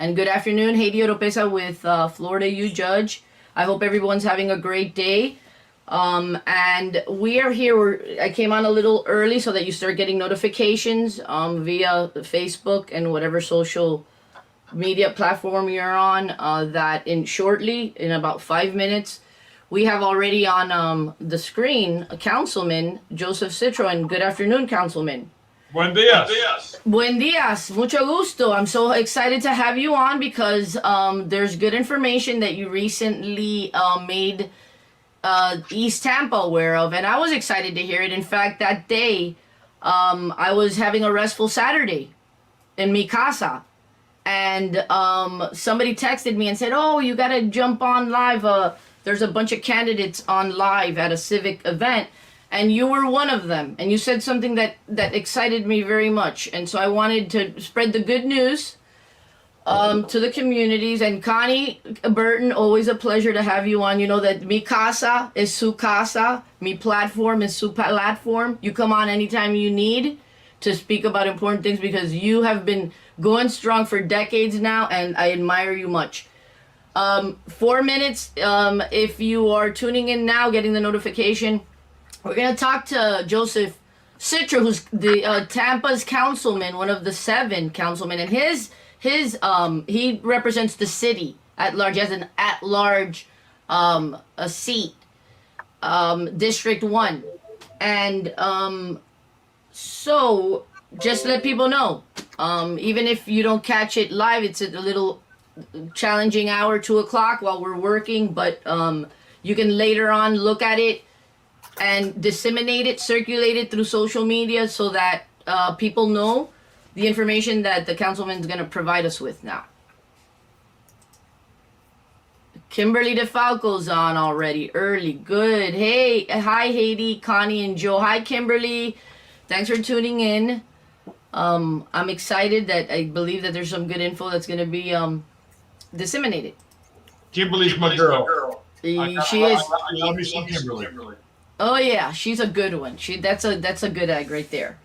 And good afternoon, Heidi Oropesa with Florida U Judge. I hope everyone's having a great day. And we are here. I came on a little early so that you start getting notifications via Facebook and whatever social media platform you're on. That in about 5 minutes, we have already on the screen a Councilman Joseph Citro. And good afternoon, Councilman. Buen días. Buen días. Mucho gusto. I'm so excited to have you on because there's good information that you recently made East Tampa aware of, and I was excited to hear it. In fact, that day, I was having a restful Saturday in mi casa, and somebody texted me and said, "Oh, you gotta jump on live. There's a bunch of candidates on live at a civic event." And you were one of them, and you said something that excited me very much. And so I wanted to spread the good news to the communities. And Connie Burton, always a pleasure to have you on. You know that mi casa is su casa, mi platform is su platform. You come on anytime you need to speak about important things because you have been going strong for decades now, and I admire you much. 4 minutes, if you are tuning in now, getting the notification. We're going to talk to Joseph Citro, who's the Tampa's councilman, one of the 7 councilmen, and he represents the city at large. He has an at-large a seat, District 1. And so just let people know, even if you don't catch it live, it's at a little challenging hour, 2 o'clock while we're working, but you can later on look at it and disseminate it, circulate it through social media so that people know the information that the councilman is going to provide us with now. Kimberly DeFalco's on already, early, good. Hey, hi Haiti, Connie, and Joe. Hi Kimberly, thanks for tuning in. I'm excited that I believe that there's some good info that's going to be disseminated. Kimberly's my girl. She is. I love me some Kimberly. Oh yeah, she's a good one. That's a good egg right there.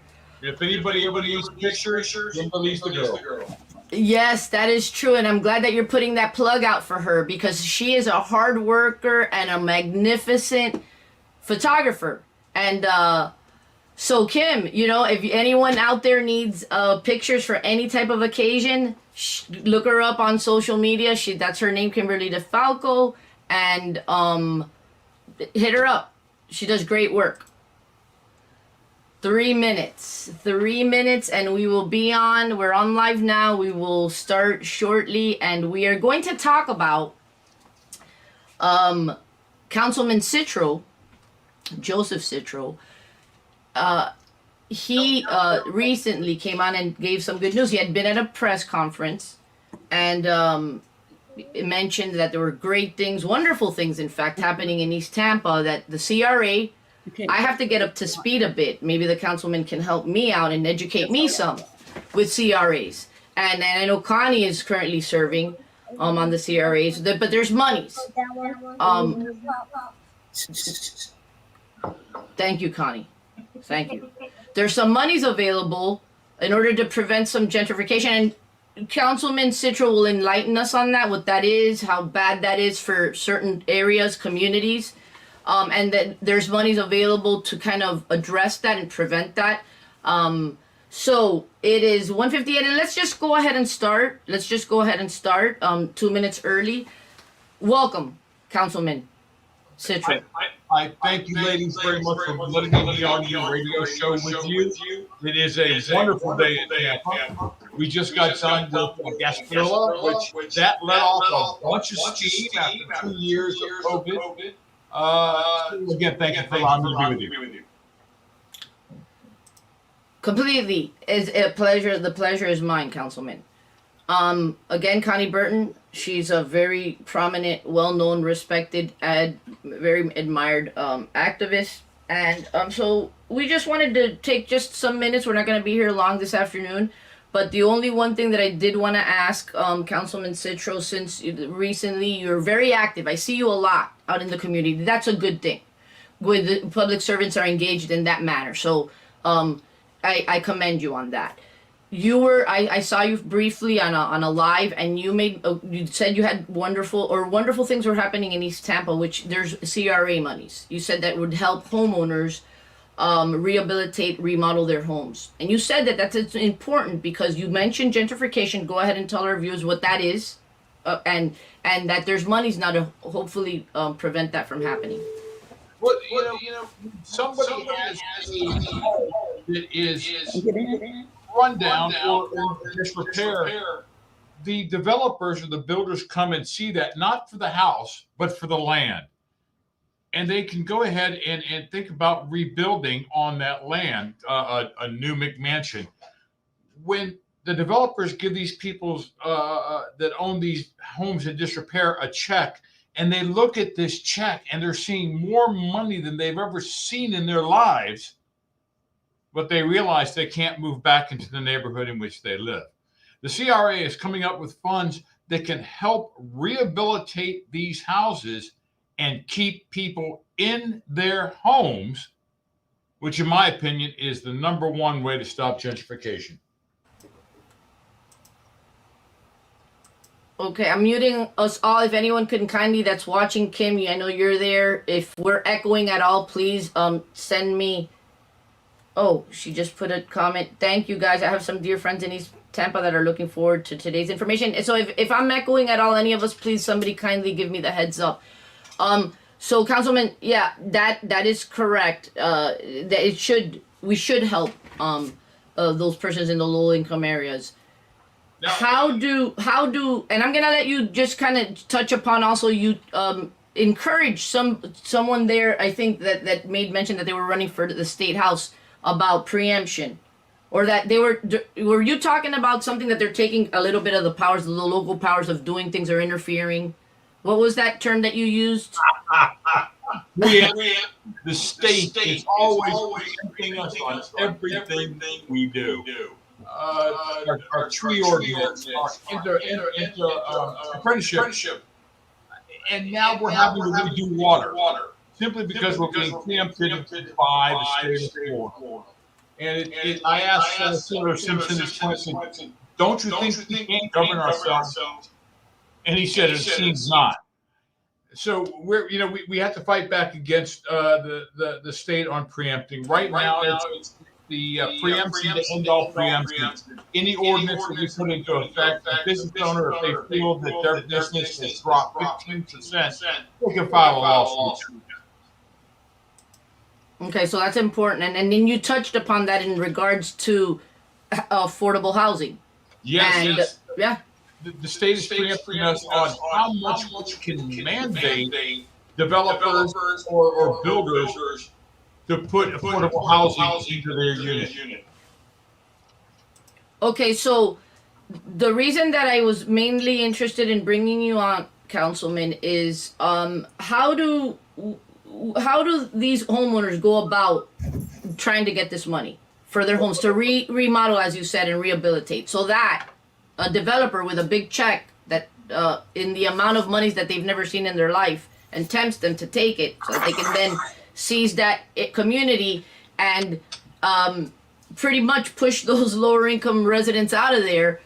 If anybody ever needs pictures, Kimberly's the girl. Yes, that is true, and I'm glad that you're putting that plug out for her because she is a hard worker and a magnificent photographer. And so Kim, you know, if anyone out there needs pictures for any type of occasion, look her up on social media. That's her name, Kimberly DeFalco, and hit her up. She does great work. 3 minutes, and we will be on. We're on live now. We will start shortly, and we are going to talk about Councilman Citro, Joseph Citro. He recently came on and gave some good news. He had been at a press conference, and mentioned that there were great things, wonderful things, in fact, happening in East Tampa, that the CRA, I have to get up to speed a bit. Maybe the councilman can help me out and educate me some with CRAs. And I know Connie is currently serving on the CRAs, but there's monies. Thank you, Connie. Thank you. There's some monies available in order to prevent some gentrification, and Councilman Citro will enlighten us on that, what that is, how bad that is for certain areas, communities, and that there's monies available to kind of address that and prevent that. So it is 1:58, and let's just go ahead and start. 2 minutes early. Welcome, Councilman Citro. I thank you, ladies, very much for letting me be on your radio show with you. It is a wonderful day in Tampa. We just got done with Gasparilla, which that let off a bunch of steam after 2 years of COVID. Again, thank you for allowing me to be with you. Completely. It's a pleasure. The pleasure is mine, Councilman. Again, Connie Burton, she's a very prominent, well-known, respected, very admired activist. And so we just wanted to take just some minutes. We're not going to be here long this afternoon. But the only one thing that I did want to ask Councilman Citro, since recently you're very active. I see you a lot out in the community. That's a good thing. With the public servants are engaged in that manner. So I commend you on that. I saw you briefly on a live, and you said you had wonderful things were happening in East Tampa, which there's CRA monies. You said that would help homeowners rehabilitate, remodel their homes. And you said that that's important because you mentioned gentrification. Go ahead and tell our viewers what that is, and that there's monies now to hopefully prevent that from happening. Well, somebody has a home that is rundown or disrepair. The developers or the builders come and see that, not for the house, but for the land. And they can go ahead and think about rebuilding on that land, a new McMansion. When the developers give these people that own these homes in disrepair a check, and they look at this check and they're seeing more money than they've ever seen in their lives, but they realize they can't move back into the neighborhood in which they live. The CRA is coming up with funds that can help rehabilitate these houses and keep people in their homes, which in my opinion is the number one way to stop gentrification. Okay, I'm muting us all. If anyone can kindly, that's watching, Kim, I know you're there. If we're echoing at all, please send me. Oh, she just put a comment. Thank you, guys. I have some dear friends in East Tampa that are looking forward to today's information. So if I'm echoing at all, any of us, please, somebody kindly give me the heads up. So Councilman, yeah, that is correct. That we should help those persons in the low income areas. Now, how do and I'm gonna let you just kind of touch upon also you encourage someone there, I think that made mention that they were running for the state house about preemption, or that they were you talking about something that they're taking a little bit of the powers, the local powers of doing things or interfering? What was that term that you used? The state is always preempting us on everything we do. Our tree ordinance, our apprenticeship, and now we're having to redo water simply because we're being preempted by the state of Florida. And I asked Senator Simpson this question: "Don't you think we can't govern ourselves?" And he said, "It seems not." So we have to fight back against the state on preempting. Right now, it's the preemption to end all preemption. Any ordinance that we put into effect, the business owner, if they feel that their business has dropped 15%, they can file a lawsuit. Okay, so that's important. And then you touched upon that in regards to affordable housing. Yes. Yeah. The state is preempting us on how much we can mandate developers or builders to put affordable housing into their unit. Okay, so the reason that I was mainly interested in bringing you on, Councilman, is how do these homeowners go about trying to get this money for their homes to remodel, as you said, and rehabilitate, so that a developer with a big check that in the amount of monies that they've never seen in their life and tempts them to take it, so that they can then seize that community and pretty much push those lower income residents out of there,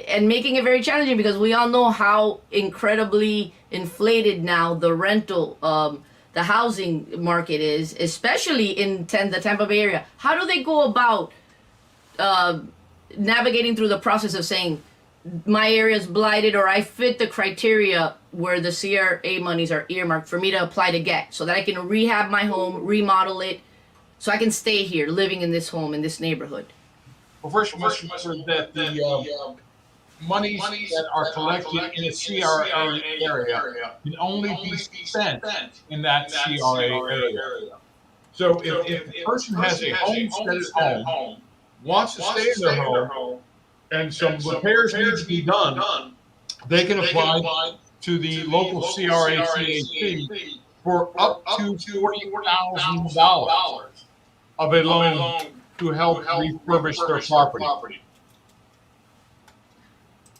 and making it very challenging because we all know how incredibly inflated now the rental, the housing market is, especially in the Tampa Bay area. How do they go about navigating through the process of saying my area is blighted, or I fit the criteria where the CRA monies are earmarked for me to apply to get, so that I can rehab my home, remodel it, so I can stay here living in this home, in this neighborhood? Well, first we must remember that the monies that are collected in a CRA area can only be spent in that CRA area. So if a person has a homestead at home, wants to stay in their home, and some repairs need to be done, they can apply to the local CRA CAC for up to $40,000 of a loan to help refurbish their property.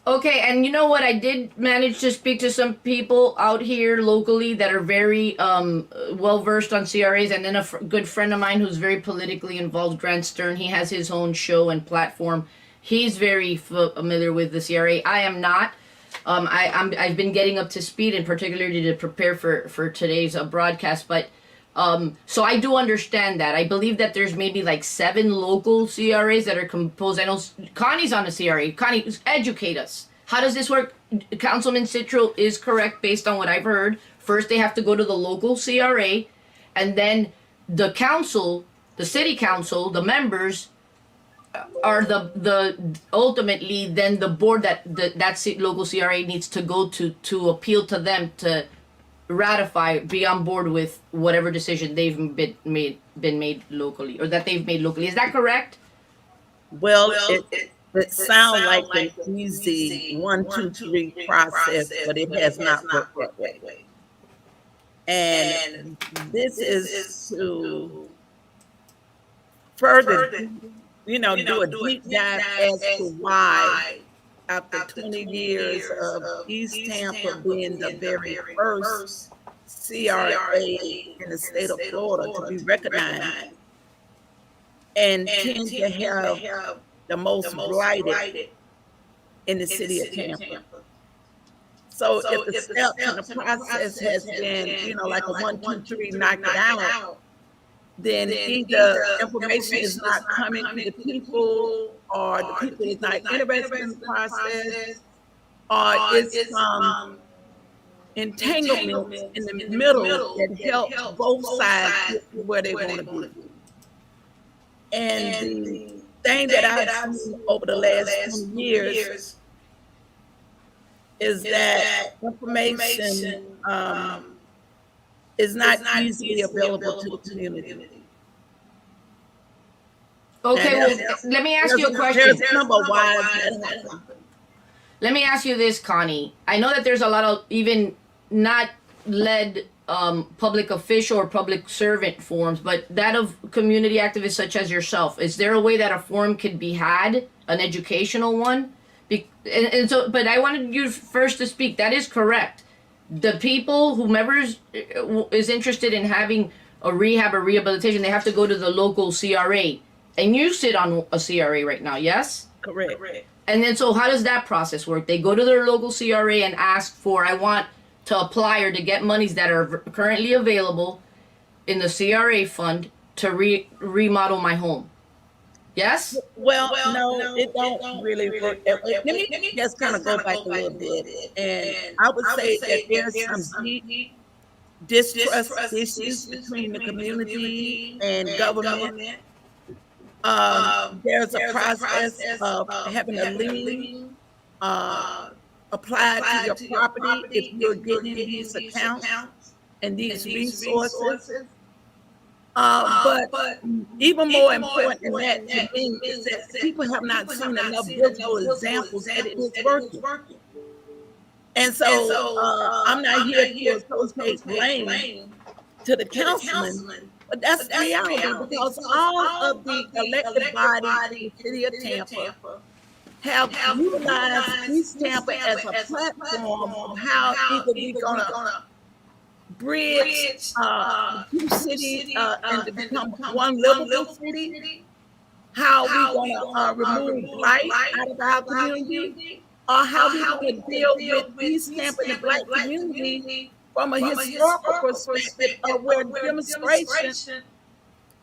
Okay, and you know what? I did manage to speak to some people out here locally that are very well versed on CRAs, and then a good friend of mine who's very politically involved, Grant Stern. He has his own show and platform. He's very familiar with the CRA. I am not. I've been getting up to speed, and particularly to prepare for today's broadcast. But so I do understand that. I believe that there's maybe like 7 local CRAs that are composed. I know Connie's on a CRA. Connie, educate us. How does this work? Councilman Citro is correct based on what I've heard. First, they have to go to the local CRA, and then the council, the city council, the members are the ultimately then the board that local CRA needs to go to appeal to them to ratify, be on board with whatever decision they've been made locally, or that they've made locally. Is that correct? Well, it sounds like an easy 1, 2, 3 process, but it has not worked that way. And this is to further, do a deep dive as to why, after 20 years of East Tampa being the very first CRA in the state of Florida to be recognized and tend to have the most blighted in the city of Tampa. So if the steps in the process has been, like a 1, 2, 3, knock it out, then either information is not coming to the people, or the people is not interested in the process, or it's some entanglement in the middle that helps both sides get where they want to be. And the thing that I've seen over the last 20 years is that information is not easily available to the community. Okay, well, let me ask you a question. There's a number of why that happens. Let me ask you this, Connie. I know that there's a lot of even not led public official or public servant forums, but that of community activists such as yourself. Is there a way that a forum could be had, an educational one? And so, but I wanted you first to speak. That is correct. The people, whomever is interested in having a rehab or rehabilitation, they have to go to the local CRA. And you sit on a CRA right now, yes? Correct. And then, so how does that process work? They go to their local CRA and ask for, I want to apply or to get monies that are currently available in the CRA fund to remodel my home. Yes? Well, no, it don't really work. Let me just kind of go back a little bit. And I would say that there's some deep distrust issues between the community and government. There's a process of having a lien applied to your property if you're getting these accounts and these resources. But even more important than that to me is that people have not seen enough visible examples that it is working. And so I'm not here to associate blame to the councilman, but that's the reality, because all of the elected bodies in the city of Tampa have utilized East Tampa as a platform of how either we're going to bridge two cities and to become one livable city, how we're going to remove blight out of our community, or how we're going to deal with East Tampa and the Black community from a historical perspective of where demonstration,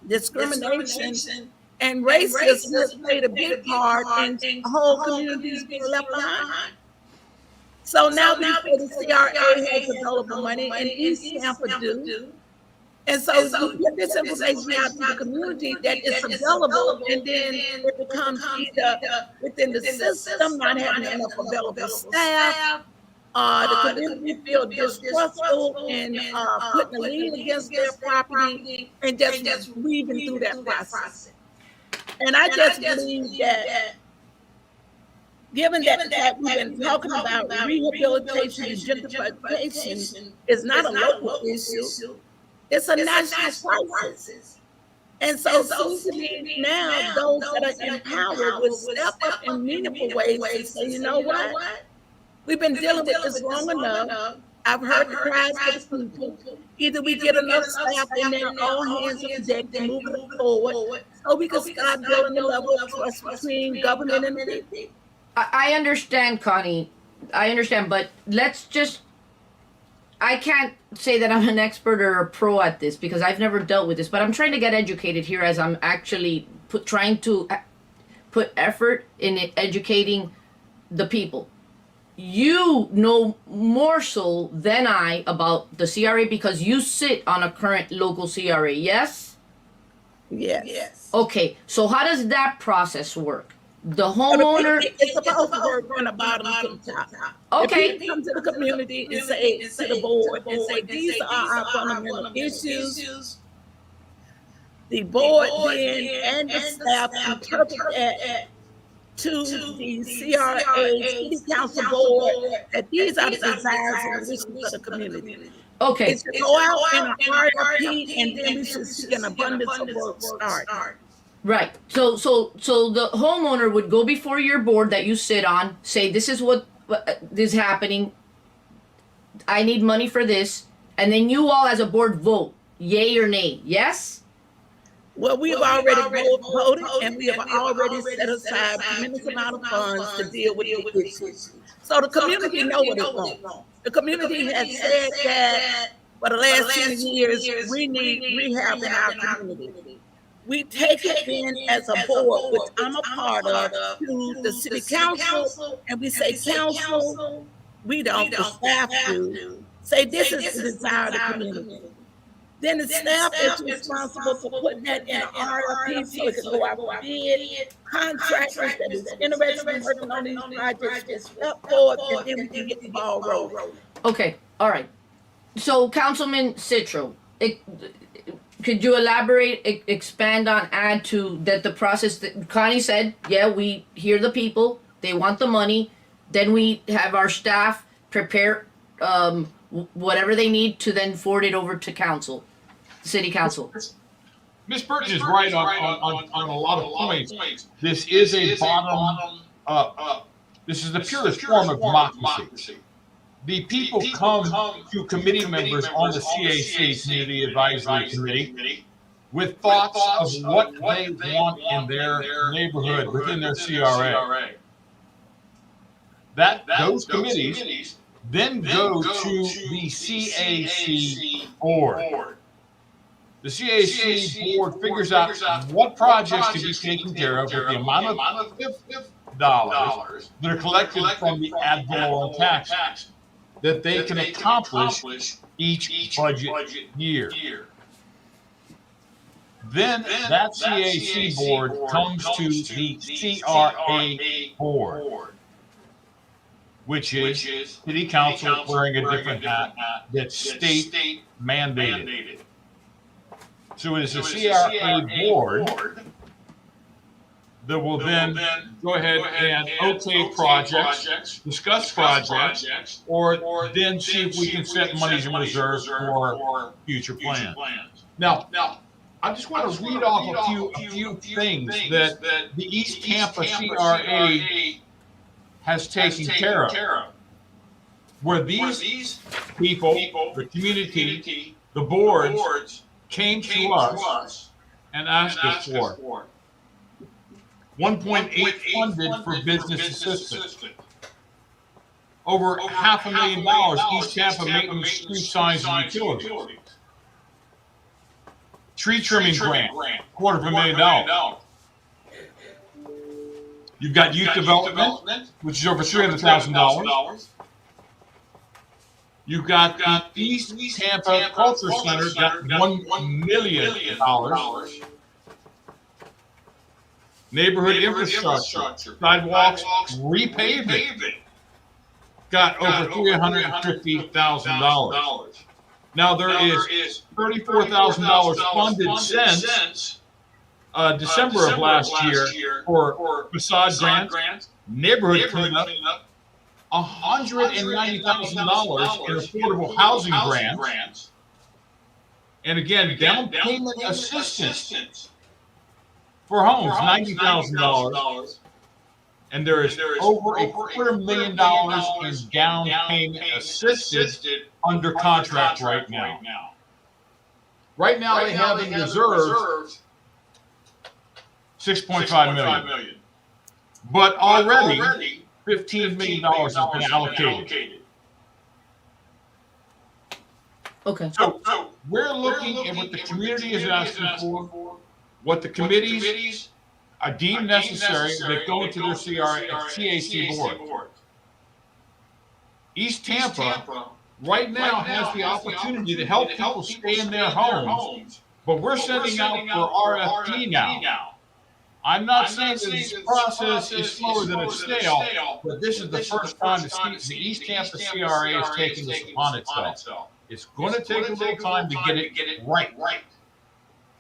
discrimination, and racism has played a big part in whole communities being left behind. So now we say the CRA has available money, and East Tampa do. And so you get this information out to the community that it's available, and then it becomes either within the system not having enough available staff, the community feel distrustful in putting a lien against their property and just weaving through that process. And I just believe that, given that the fact we've been talking about rehabilitation and gentrification is not a local issue, it's a national crisis. And so it seems to me now those that are in power will step up in meaningful ways and say, you know what? We've been dealing with this long enough. I've heard the cries for the people. Either we get enough staff in there, all hands on deck, and move it forward, so we can start building a level of trust between government and the people. I understand, Connie. I understand, but I can't say that I'm an expert or a pro at this because I've never dealt with this, but I'm trying to get educated here as I'm actually trying to put effort in educating the people. You know more so than I about the CRA because you sit on a current local CRA, yes? Yes. Okay, so how does that process work? The homeowner... It's supposed to work from the bottom to the top. Okay. If people come to the community and say to the board and say, these are our fundamental issues, the board then and the staff interpret that to the CRA, City Council Board, that these are the desires and wishes of the community. Okay. It should go out in an RFP and then we should see an abundance of work start. Right. So the homeowner would go before your board that you sit on, say, this is what is happening. I need money for this. And then you all as a board vote, yay or nay. Yes? Well, we've already voted and we have already set aside a tremendous amount of funds to deal with the issues. So the community know what it wants. The community has said that for the last 10 years, we need rehab in our community. We take it in as a board, which I'm a part of, to the city council, and we say, council, we don't, the staff do, say this is the desire of the community. Then the staff is responsible for putting that in an RFP so it can go out for bid, contractors that is interested in working on these projects get swept forward, and then we can get the ball rolling. Okay, all right. So Councilman Citro, could you elaborate, expand on, add to that the process that Connie said, yeah, we hear the people, they want the money, then we have our staff prepare whatever they need to then forward it over to council, city council. Ms. Burton is right on a lot of points. This is a bottom up. This is the purest form of democracy. The people come to committee members on the CAC, Community Advisory Committee, with thoughts of what they want in their neighborhood, within their CRA. Those committees then go to the CAC board. The CAC board figures out what projects to be taken care of with the amount of dollars that are collected from the ad valorem tax that they can accomplish each budget year. Then that CAC board comes to the CRA board, which is city council wearing a different hat that's state mandated. So it is the CRA board that will then go ahead and okay projects, discuss projects, or then see if we can set monies in reserve for future plans. Now, I just want to read off a few things that the East Tampa CRA has taken care of, where these people, the community, the boards, came to us and asked us for 1.8 funded for business assistance. Over $500,000 East Tampa maintenance, street signs, and utilities. Tree trimming grant, $250,000. You've got youth development, which is over $300,000. You've got the East Tampa Culture Center, got $1 million. Neighborhood infrastructure, sidewalks, repaving, got over $350,000. Now there is $34,000 funded since December of last year for facade grants, neighborhood cleanup, $190,000 in affordable housing grants, and again, down payment assistance for homes, $90,000, and there is over $250,000 in down payment assisted under contract right now. Right now, they have in reserve $6.5 million. But already $15 million has been allocated. Okay. So we're looking at what the community is asking for, what the committees are deemed necessary that go into their CAC board. East Tampa right now has the opportunity to help people stay in their homes, but we're sending out for RFP now. I'm not saying that this process is slower than it's stale, but this is the first time the East Tampa CRA is taking this upon itself. It's going to take a little time to get it right.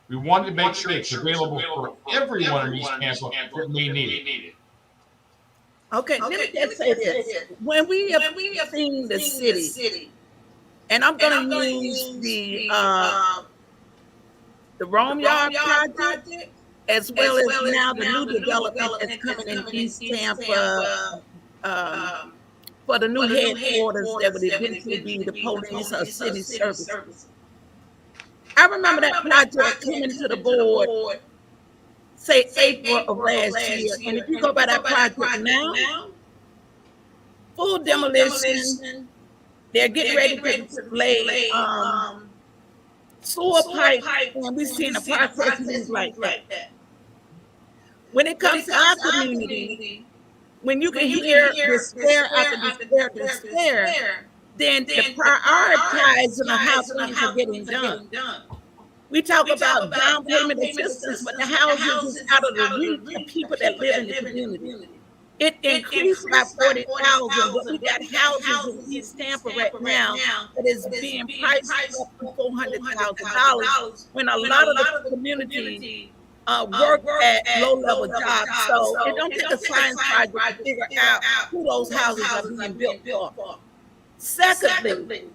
We wanted to make sure it's available for everyone in East Tampa that may need it. Okay, let me just say this. When we have seen the city, and I'm going to use the Rome Yard project, as well as now the new development that's coming in East Tampa for the new headquarters that would eventually be the police or city service. I remember that project coming to the board, say April of last year, and if you go by that project now, full demolition, they're getting ready to lay sewer pipe, and we've seen the process move like that. When it comes to our community, when you can hear despair after despair, then the prioritizing of how things are getting done. We talk about down payment assistance, but the houses is out of the reach of people that live in the community. It increased by 40,000, but we got houses in East Tampa right now that is being priced up to $400,000 when a lot of the community work at low-level jobs. So it don't take a science project to figure out who those houses are being built for. Secondly,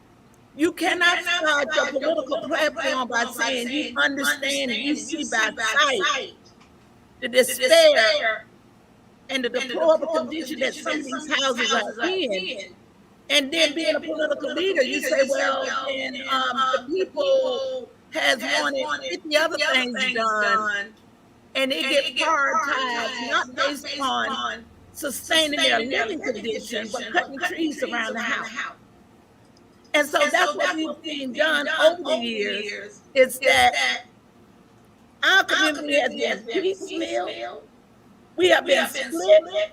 you cannot start your political platform by saying you understand and you see by sight the despair and the deplorable condition that some of these houses are in. And then being a political leader, you say, well, then the people has wanted 50 other things done, and they get prioritized not based on sustaining their living condition, but cutting trees around the house. And so that's what we've seen done over the years, is that our community has been piecemeal. We have been split.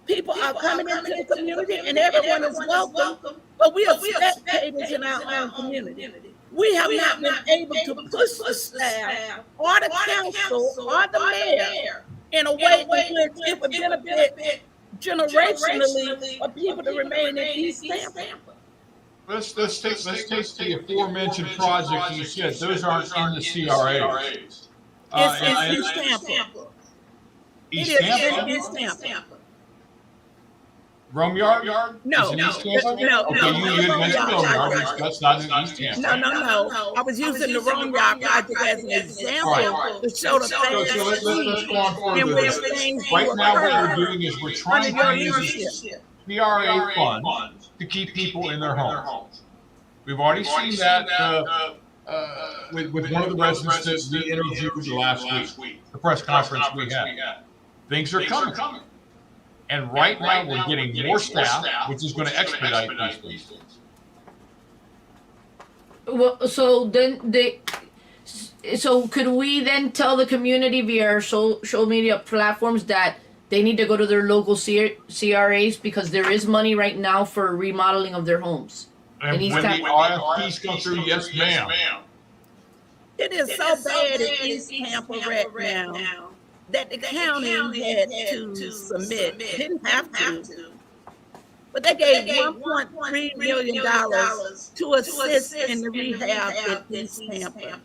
People are coming into the community and everyone is welcome, but we are spectators in our own community. We have not been able to push the staff or the council or the mayor in a way in which it would benefit generationally for people to remain in East Tampa. Let's take the aforementioned project you said. Those aren't in the CRAs. It's East Tampa. East Tampa? East Tampa. Rome Yard? No. East Tampa? No. Okay, you had mentioned Rome Yard. That's not in East Tampa. No. I was using the Rome Yard project as an example to show the let's go on further. Right now, what we're doing is we're trying to use CRA funds to keep people in their homes. We've already seen that with one of the residents that we interviewed last week, the press conference we had. Things are coming. And right now we're getting more staff, which is going to expedite these things. Well, so could we then tell the community via our social media platforms that they need to go to their local CRAs because there is money right now for remodeling of their homes? And when the RFPs come through, yes, ma'am. It is so bad in East Tampa right now that the county had to submit, didn't have to, but they gave $1.3 million to assist in the rehab in East Tampa.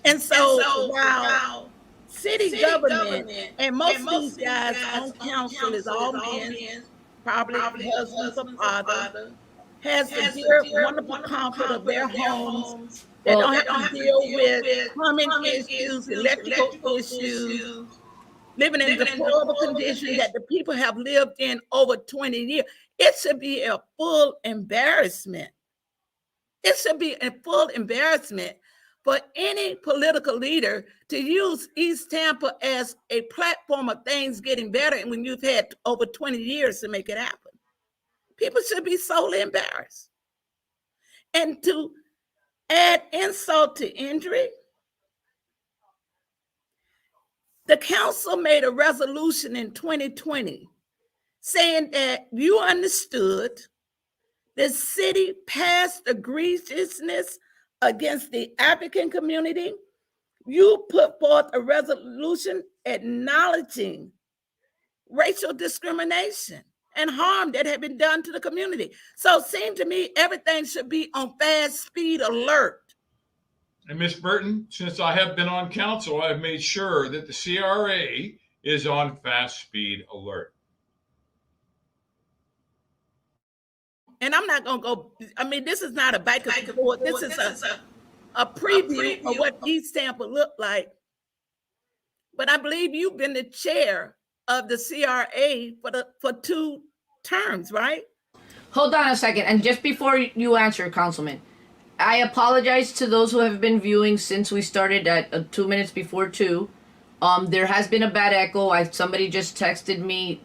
And so while city government, and most of these guys on council is all men, probably husbands or father, has the dear wonderful comfort of their homes. They don't have to deal with plumbing issues, electrical issues, living in deplorable conditions that the people have lived in over 20 years. It should be a full embarrassment. It should be a full embarrassment for any political leader to use East Tampa as a platform of things getting better, and when you've had over 20 years to make it happen. People should be solely embarrassed. And to add insult to injury, the council made a resolution in 2020 saying that you understood the city past egregiousness against the African community. You put forth a resolution acknowledging racial discrimination and harm that had been done to the community. So it seemed to me everything should be on fast speed alert. And Ms. Burton, since I have been on council, I've made sure that the CRA is on fast speed alert. And I'm not going to go, I mean, this is not a back and forth. This is a preview of what East Tampa looked like. But I believe you've been the chair of the CRA for 2 terms, right? Hold on a second. And just before you answer, Councilman, I apologize to those who have been viewing since we started at 2 minutes before 2. There has been a bad echo. Somebody just texted me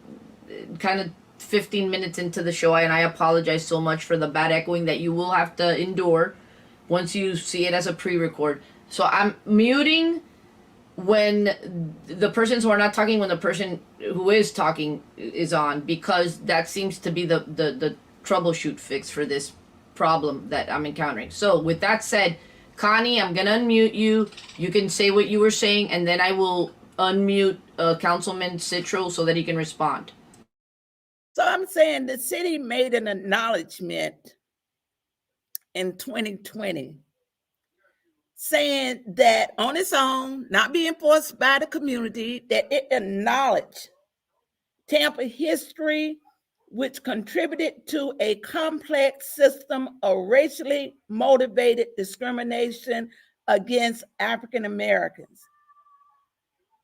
kind of 15 minutes into the show, and I apologize so much for the bad echoing that you will have to endure once you see it as a pre-record. So I'm muting when the persons who are not talking, when the person who is talking is on, because that seems to be the troubleshoot fix for this problem that I'm encountering. So with that said, Connie, I'm gonna unmute you. You can say what you were saying, and then I will unmute Councilman Citro so that he can respond. So I'm saying the city made an acknowledgement in 2020 saying that on its own, not being forced by the community, that it acknowledged Tampa history, which contributed to a complex system of racially motivated discrimination against African Americans.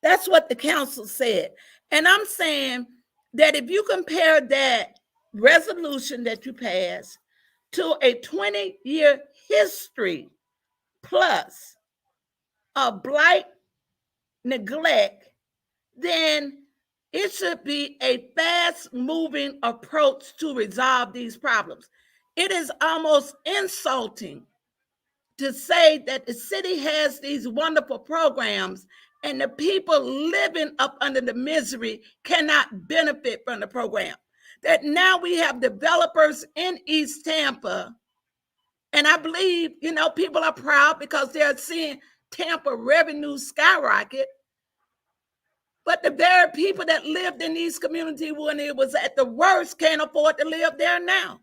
That's what the council said. And I'm saying that if you compare that resolution that you passed to a 20-year history plus of blight, neglect, then it should be a fast-moving approach to resolve these problems. It is almost insulting to say that the city has these wonderful programs and the people living up under the misery cannot benefit from the program. That now we have developers in East Tampa, and I believe, people are proud because they're seeing Tampa revenue skyrocket. But the very people that lived in these communities when it was at the worst can't afford to live there now.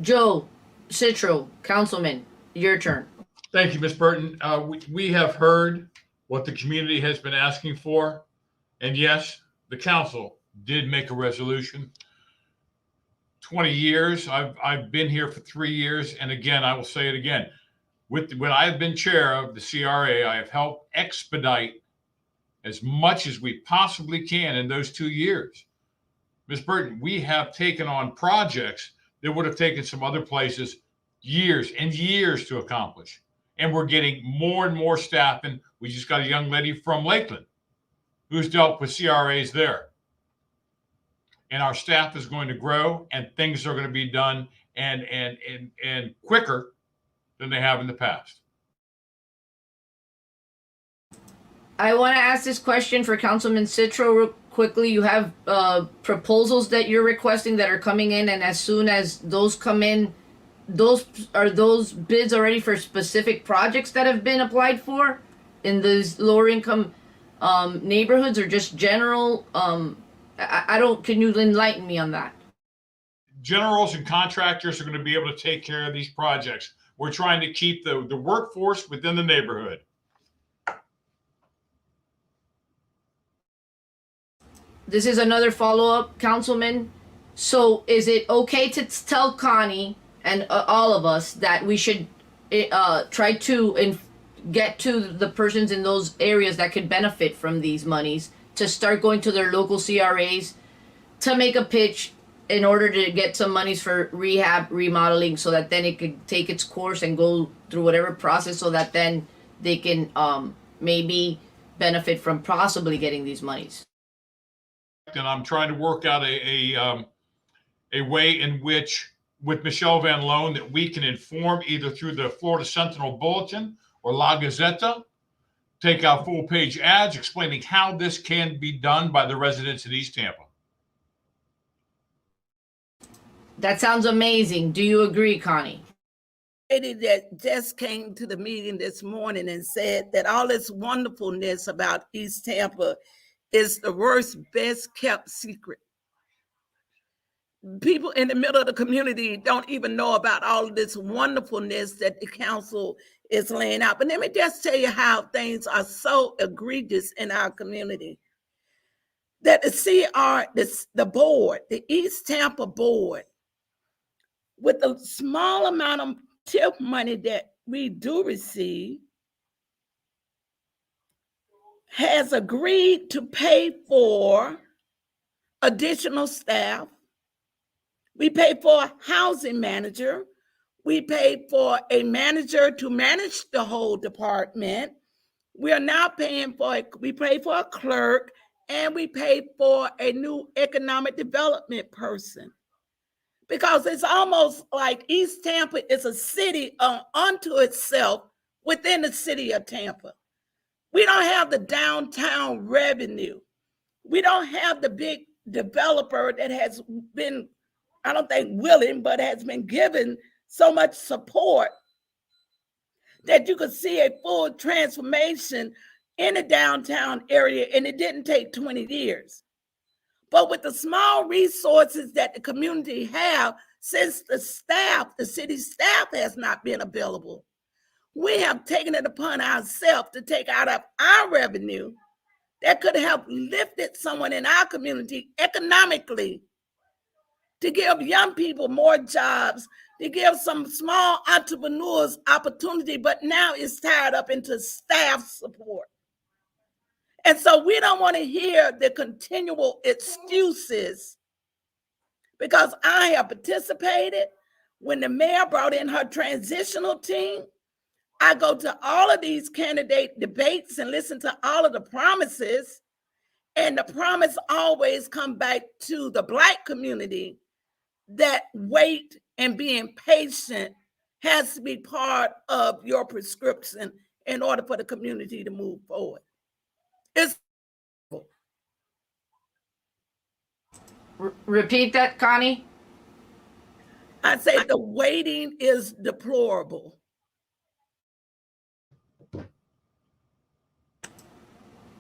Joe Citro, Councilman, your turn. Thank you, Ms. Burton. We have heard what the community has been asking for. And yes, the council did make a resolution. 20 years. I've been here for 3 years. And again, I will say it again. When I have been chair of the CRA, I have helped expedite as much as we possibly can in those 2 years. Ms. Burton, we have taken on projects that would have taken some other places years and years to accomplish. And we're getting more and more staff. And we just got a young lady from Lakeland who's dealt with CRAs there. And our staff is going to grow and things are going to be done and quicker than they have in the past. I want to ask this question for Councilman Citro real quickly. You have proposals that you're requesting that are coming in, and as soon as those come in, those bids already for specific projects that have been applied for in these lower income neighborhoods, or just general? Can you enlighten me on that? Generals and contractors are going to be able to take care of these projects. We're trying to keep the workforce within the neighborhood. This is another follow-up, Councilman. So is it okay to tell Connie and all of us that we should try to get to the persons in those areas that could benefit from these monies to start going to their local CRAs to make a pitch in order to get some monies for rehab, remodeling, so that then it could take its course and go through whatever process, so that then they can maybe benefit from possibly getting these monies. And I'm trying to work out a way in which, with Michelle Van Loan, that we can inform either through the Florida Sentinel Bulletin or La Gazzetta, take out full page ads explaining how this can be done by the residents in East Tampa. That sounds amazing. Do you agree, Connie? Lady that just came to the meeting this morning and said that all this wonderfulness about East Tampa is the worst, best kept secret. People in the middle of the community don't even know about all of this wonderfulness that the council is laying out. But let me just tell you how things are so egregious in our community. That the board, the East Tampa board, with the small amount of tip money that we do receive, has agreed to pay for additional staff. We pay for a housing manager. We pay for a manager to manage the whole department. We are now we pay for a clerk, and we pay for a new economic development person. Because it's almost like East Tampa is a city unto itself within the city of Tampa. We don't have the downtown revenue. We don't have the big developer that has been, I don't think willing, but has been given so much support that you could see a full transformation in the downtown area, and it didn't take 20 years. But with the small resources that the community have, since the city staff has not been available, we have taken it upon ourselves to take out of our revenue that could have lifted someone in our community economically, to give young people more jobs, to give some small entrepreneurs opportunity, but now it's tied up into staff support. And so we don't want to hear the continual excuses, because I have participated when the mayor brought in her transitional team. I go to all of these candidate debates and listen to all of the promises, and the promise always come back to the Black community that wait and being patient has to be part of your prescription in order for the community to move forward. Repeat that, Connie. I say the waiting is deplorable.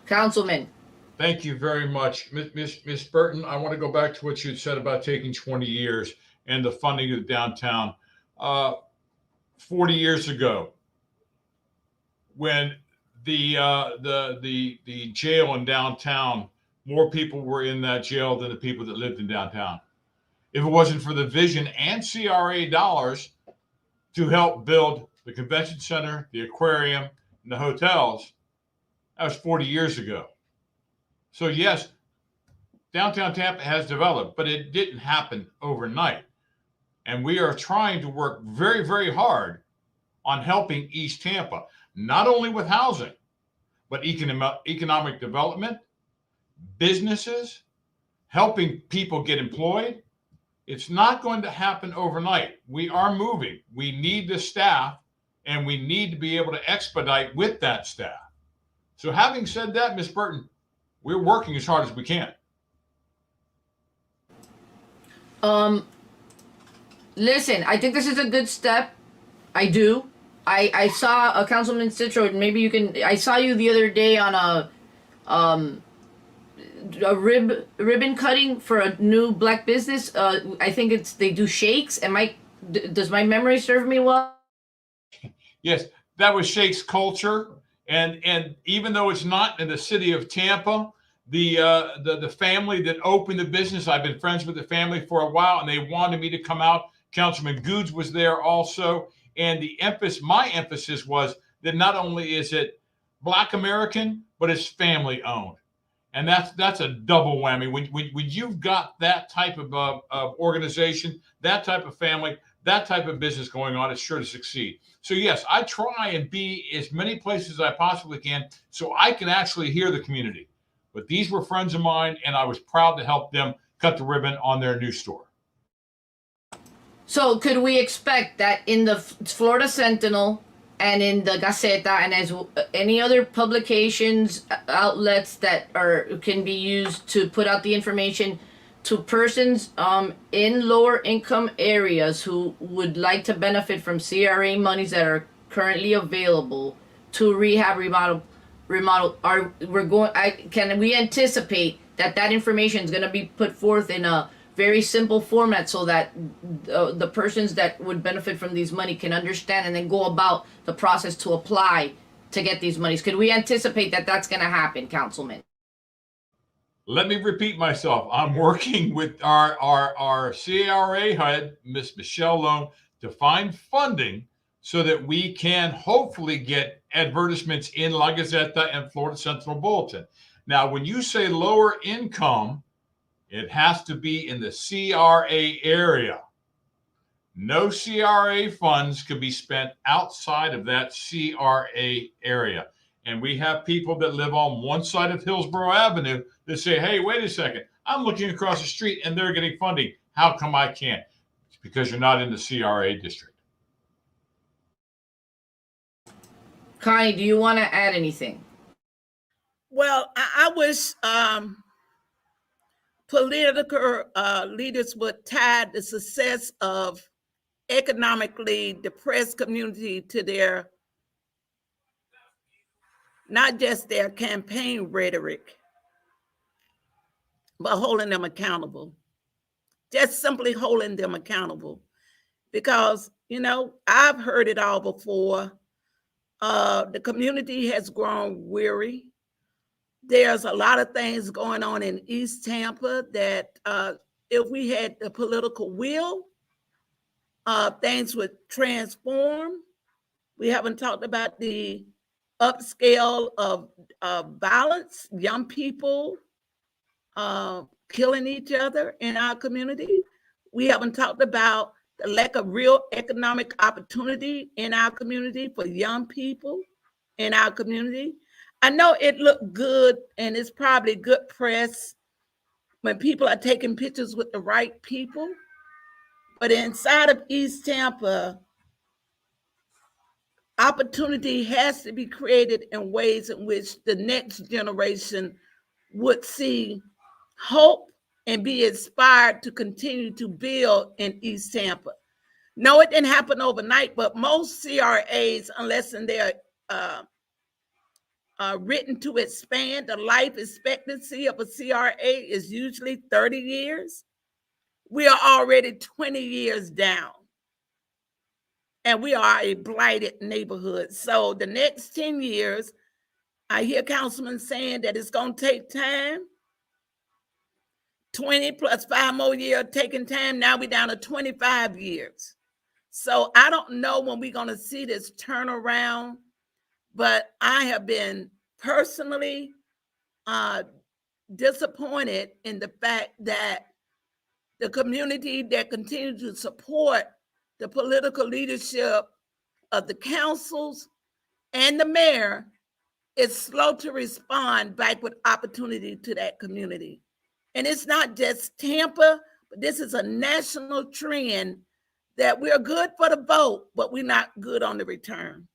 Councilman. Thank you very much. Ms. Burton, I want to go back to what you said about taking 20 years and the funding of the downtown. 40 years ago, when the jail in downtown, more people were in that jail than the people that lived in downtown. If it wasn't for the vision and CRA dollars to help build the convention center, the aquarium, and the hotels, that was 40 years ago. So yes, downtown Tampa has developed, but it didn't happen overnight. And we are trying to work very, very hard on helping East Tampa, not only with housing, but economic development, businesses, helping people get employed. It's not going to happen overnight. We are moving. We need the staff, and we need to be able to expedite with that staff. So having said that, Ms. Burton, we're working as hard as we can. Listen, I think this is a good step. I do. I saw a Councilman Citro, and maybe you can. I saw you the other day on a ribbon cutting for a new Black business. I think they do shakes. Does my memory serve me well? Yes, that was Shakes Culture, and even though it's not in the city of Tampa, the family that opened the business, I've been friends with the family for a while, and they wanted me to come out. Councilman Goods was there also, and my emphasis was that not only is it Black American, but it's family owned. And that's a double whammy. When you've got that type of organization, that type of family, that type of business going on, it's sure to succeed. So yes, I try and be as many places as I possibly can so I can actually hear the community. But these were friends of mine, and I was proud to help them cut the ribbon on their new store. So could we expect that in the Florida Sentinel and in the Gaceta and as any other publications outlets that can be used to put out the information to persons in lower income areas who would like to benefit from CRA monies that are currently available to rehab remodel can we anticipate that information is going to be put forth in a very simple format so that the persons that would benefit from these money can understand and then go about the process to apply to get these monies? Could we anticipate that that's going to happen, Councilman? Let me repeat myself. I'm working with our CRA head, Miss Michelle Loan, to find funding so that we can hopefully get advertisements in La Gazeta and Florida Sentinel Bulletin. Now, when you say lower income, it has to be in the CRA area. No CRA funds could be spent outside of that CRA area. And we have people that live on one side of Hillsborough Avenue that say, hey, wait a second, I'm looking across the street and they're getting funding. How come I can't? It's because you're not in the CRA district. Connie, do you want to add anything? Well, I wish political leaders would tie the success of economically depressed community to their, not just their campaign rhetoric, but holding them accountable. Just simply holding them accountable. Because, you know, I've heard it all before. The community has grown weary. There's a lot of things going on in East Tampa that if we had the political will, things would transform. We haven't talked about the upscale of violence, young people killing each other in our community. We haven't talked about the lack of real economic opportunity in our community for young people in our community. I know it looked good and it's probably good press when people are taking pictures with the right people. But inside of East Tampa, opportunity has to be created in ways in which the next generation would see hope and be inspired to continue to build in East Tampa. No, it didn't happen overnight, but most CRAs, unless they're written to expand, the life expectancy of a CRA is usually 30 years. We are already 20 years down. And we are a blighted neighborhood. So the next 10 years, I hear councilmen saying that it's going to take time. 20 plus 5 more years taking time. Now we're down to 25 years. So I don't know when we're going to see this turnaround, but I have been personally disappointed in the fact that the community that continues to support the political leadership of the councils and the mayor is slow to respond back with opportunity to that community. And it's not just Tampa, but this is a national trend that we're good for the vote, but we're not good on the return.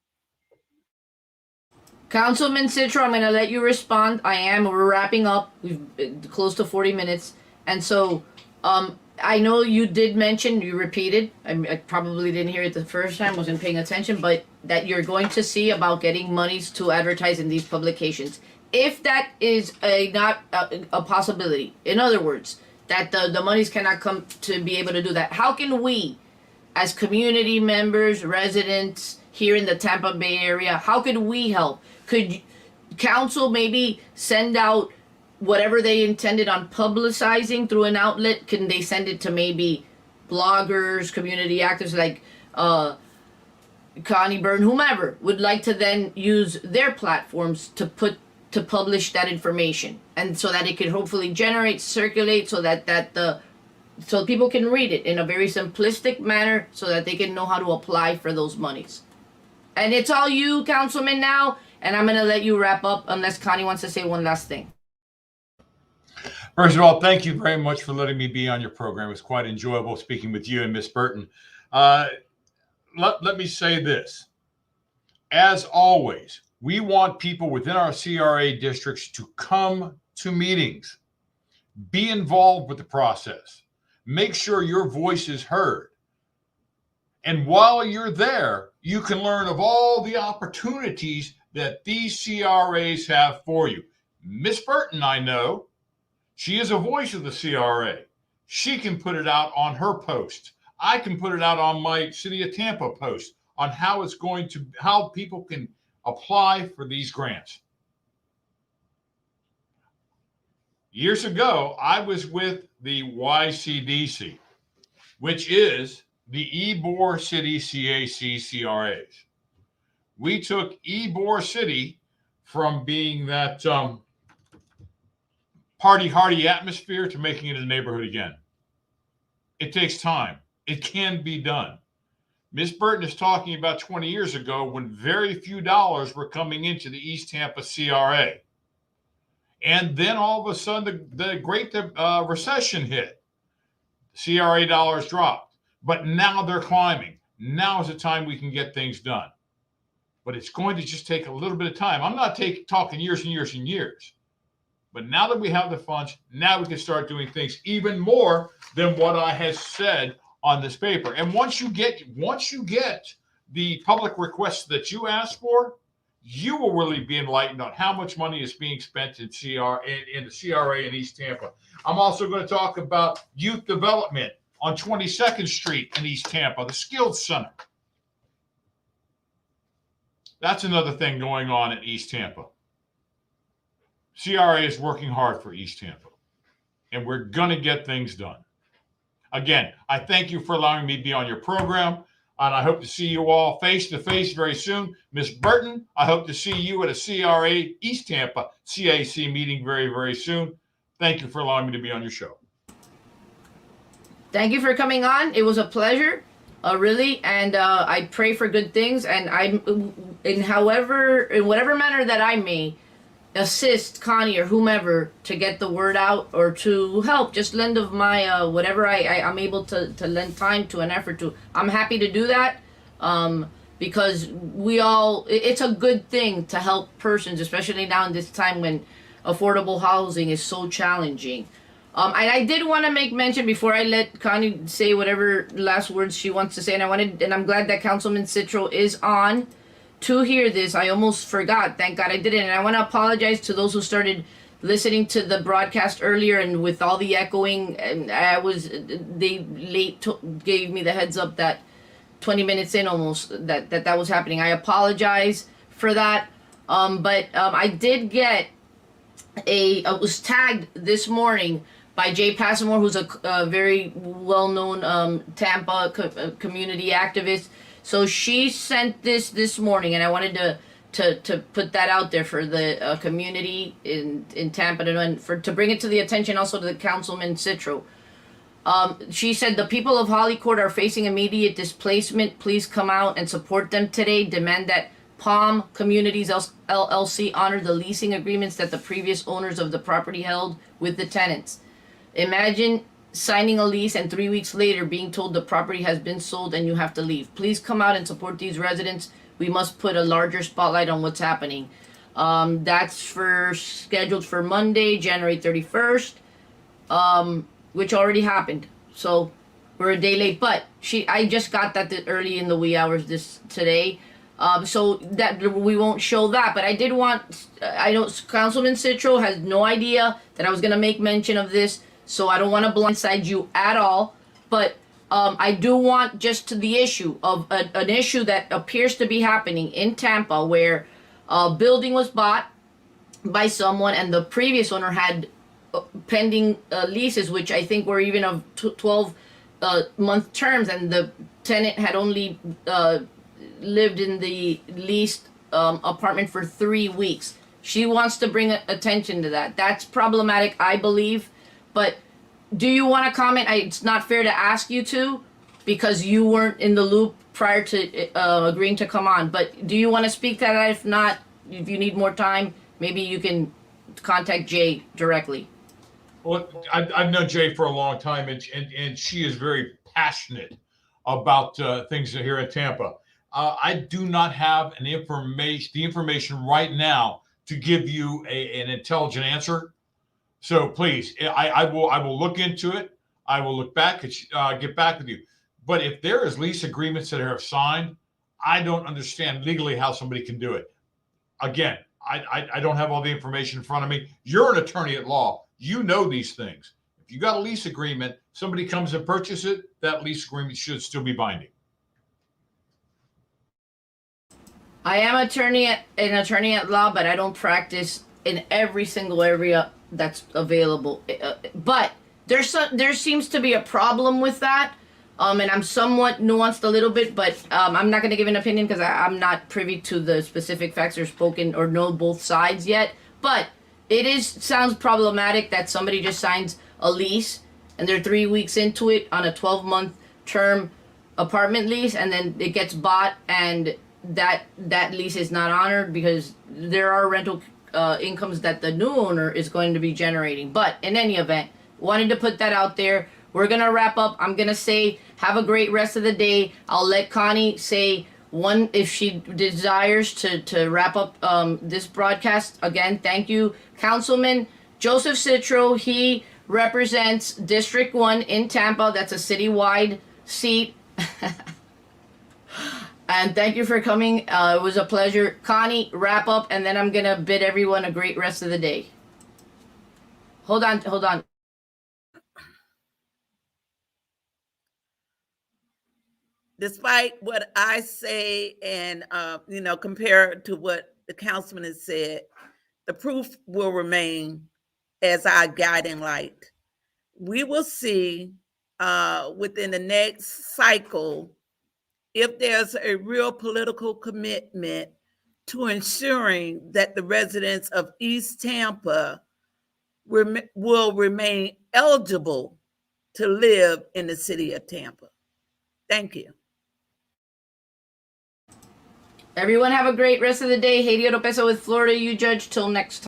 Councilman Citro, I'm going to let you respond. We're wrapping up. We've been close to 40 minutes. And so I know you did mention, you repeated, I probably didn't hear it the first time, wasn't paying attention, but that you're going to see about getting monies to advertise in these publications. If that is not a possibility, in other words, that the monies cannot come to be able to do that, how can we, as community members, residents here in the Tampa Bay area, how could we help? Could council maybe send out whatever they intended on publicizing through an outlet? Can they send it to maybe bloggers, community actors like Connie Byrne, whomever would like to then use their platforms to put to publish that information, and so that it could hopefully circulate, so that so people can read it in a very simplistic manner, so that they can know how to apply for those monies. And it's all you, Councilman, now, and I'm gonna let you wrap up unless Connie wants to say one last thing. First of all, thank you very much for letting me be on your program. It was quite enjoyable speaking with you and Miss Burton. Let me say this. As always, we want people within our CRA districts to come to meetings, be involved with the process, make sure your voice is heard. And while you're there, you can learn of all the opportunities that these CRAs have for you. Miss Burton, I know, she is a voice of the CRA. She can put it out on her post. I can put it out on my City of Tampa post on how people can apply for these grants. Years ago, I was with the YCDC, which is the Ybor City CAC CRAs. We took Ybor City from being that party-hardy atmosphere to making it a neighborhood again. It takes time. It can be done. Ms. Burton is talking about 20 years ago when very few dollars were coming into the East Tampa CRA. And then all of a sudden, the Great Recession hit. CRA dollars dropped. But now they're climbing. Now is the time we can get things done. But it's going to just take a little bit of time. I'm not talking years and years and years. But now that we have the funds, now we can start doing things even more than what I have said on this paper. And once you get the public requests that you ask for, you will really be enlightened on how much money is being spent in the CRA in East Tampa. I'm also going to talk about youth development on 22nd Street in East Tampa, the Skills Center. That's another thing going on in East Tampa. CRA is working hard for East Tampa, and we're going to get things done. Again, I thank you for allowing me to be on your program, and I hope to see you all face-to-face very soon. Ms. Burton, I hope to see you at a CRA East Tampa CAC meeting very, very soon. Thank you for allowing me to be on your show. Thank you for coming on. It was a pleasure, really, and I pray for good things, and in whatever manner that I may assist Connie or whomever to get the word out, or to help, just lend of my whatever I'm able to lend time to and effort to. I'm happy to do that, because it's a good thing to help persons, especially now in this time when affordable housing is so challenging. And I did want to make mention before I let Connie say whatever last words she wants to say, and I'm glad that Councilman Citro is on to hear this. I almost forgot. Thank God I didn't. And I want to apologize to those who started listening to the broadcast earlier, and with all the echoing, and they gave me the heads up that 20 minutes in almost that was happening. I apologize for that. But I did get I was tagged this morning by Jay Passamore, who's a very well-known Tampa community activist. So she sent this morning, and I wanted to put that out there for the community in Tampa to bring it to the attention also to the Councilman Citro. She said, the people of Holly Court are facing immediate displacement. Please come out and support them today. Demand that Palm Communities LLC honor the leasing agreements that the previous owners of the property held with the tenants. Imagine signing a lease and 3 weeks later being told the property has been sold and you have to leave. Please come out and support these residents. We must put a larger spotlight on what's happening. That's scheduled for Monday, January 31st, which already happened. So we're a day late, but I just got that early in the wee hours today. So that we won't show that, but I know Councilman Citro has no idea that I was going to make mention of this. So I don't want to blindside you at all, but I do want just to the issue of an issue that appears to be happening in Tampa, where a building was bought by someone and the previous owner had pending leases, which I think were even of 12-month terms, and the tenant had only lived in the leased apartment for 3 weeks. She wants to bring attention to that. That's problematic, I believe. But do you want to comment? It's not fair to ask you to, because you weren't in the loop prior to agreeing to come on. But do you want to speak to that? If not, if you need more time, maybe you can contact Jay directly. Well, I've known Jay for a long time, and she is very passionate about things here in Tampa. I do not have the information right now to give you an intelligent answer. So please, I will look into it. I will look back and get back with you. But if there is lease agreements that are signed, I don't understand legally how somebody can do it. Again, I don't have all the information in front of me. You're an attorney at law. You know these things. If you got a lease agreement, somebody comes and purchases it, that lease agreement should still be binding. I am an attorney at law, but I don't practice in every single area that's available. But there seems to be a problem with that. And I'm somewhat nuanced a little bit, but I'm not going to give an opinion because I'm not privy to the specific facts or spoken or know both sides yet. But it sounds problematic that somebody just signs a lease and they're 3 weeks into it on a 12-month term apartment lease, and then it gets bought and that lease is not honored because there are rental incomes that the new owner is going to be generating. But in any event, wanted to put that out there. We're going to wrap up. I'm going to say have a great rest of the day. I'll let Connie say one if she desires to wrap up this broadcast. Again, thank you, Councilman Joseph Citro. He represents District 1 in Tampa. That's a citywide seat. And thank you for coming. It was a pleasure. Connie, wrap up, and then I'm going to bid everyone a great rest of the day. Hold on. Despite what I say and, compared to what the councilman has said, the proof will remain as our guiding light. We will see within the next cycle if there's a real political commitment to ensuring that the residents of East Tampa will remain eligible to live in the city of Tampa. Thank you. Everyone have a great rest of the day. Haiti Oropesa with Florida You Judge. Till next time.